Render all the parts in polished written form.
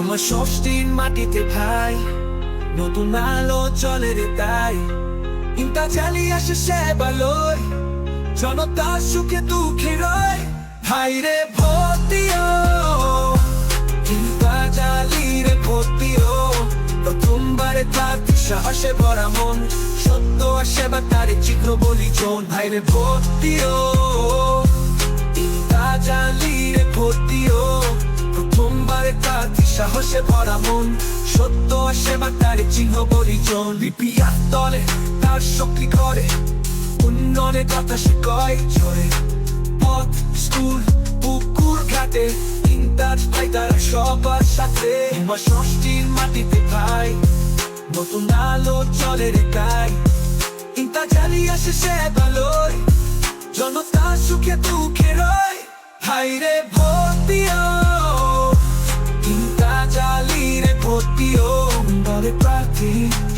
তোমার ষষ্ঠীর মাটিতে ভাই নতুন আলো চলে রে তাই ইন্টা জ্বালিয়ে আসে সে বালোয় জনতা সুখে দুঃখে রয় ভাই রে ভোট দিও ইন্টা জ্বালিয়ে রে ভোট দিও প্রথমবারে তার সাহসে ভরা মন সত্য আর সেবা তারে চিত্র বলি জন ভাই রে ভোট দিও ইন্টা জ্বালিয়ে রে ভোট দিও প্রথমবারে তার সাহসে ভরা মন সত্য আর সেবা তারে চিহ্ন বলি জন বিপিআর দলে তার শক্তি করে উন্নয়নের কথা সে কয় জোরে পথ স্কুল পুকুর ঘাটে ইন্টাজ ভাই তারা সবার সাথে তোমার ষষ্ঠীর মাটিতে ভাই নতুন আলো চলে রে গাই ইন্টা জ্বালিয়ে আসে সে বালোয় জনতা সুখে দুঃখে রয় ভাই রে ভোট দিও ইন্টা জ্বালিয়ে রে ভোট দিও দলে প্রার্থী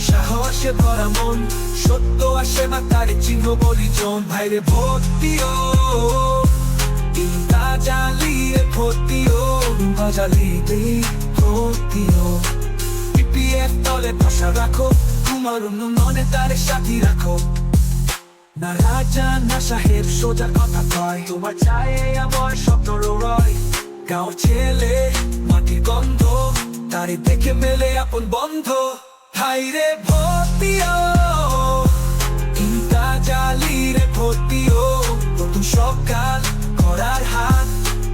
সাহসে ভরা মন সত্য আর সেবা তারে চিহ্ন বলি জন ভাই রে ভোট দিও ইন্টা জ্বালিয়ে ভোট দিও জ্বালিয়ে ভোট দিও বিপিএফ দলে ভাষা রাখো তোমার উন্নয়নে তারে সাথী রাখো না রাজা না সাহেব সোজা কথা কয় তোমার চায়ে আমার স্বপ্ন রয় গাঁও ছেলে মাটির গন্ধ তারে দেখে মেলে আপন বন্ধ ভাই রে ভোট দিও ইন্টা জ্বালিয়ে রে ভোট দিও নতুন সকাল করার হাত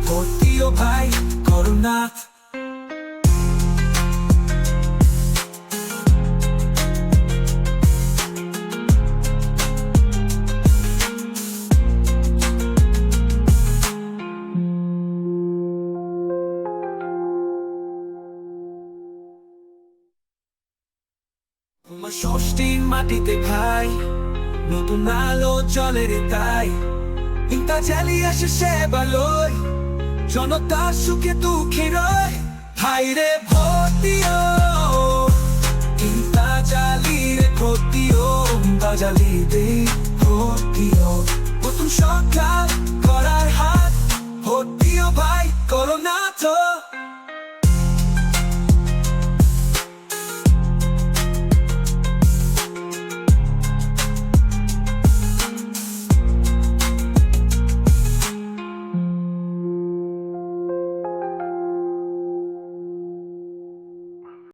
ভোট দিও ভাই করুণাথ তোমার ষষ্ঠীর মাটিতে ভাই নতুন আলো চলে রে তাই ইন্টা জ্বালিয়ে আসে সে বালোয় জনতা সুখে দুঃখে রয় ভাই রে ভোট দিও ইন্টা জ্বালিয়ে রে ভোট দিও জ্বালিয়ে ভোট দিও নতুন সকাল করা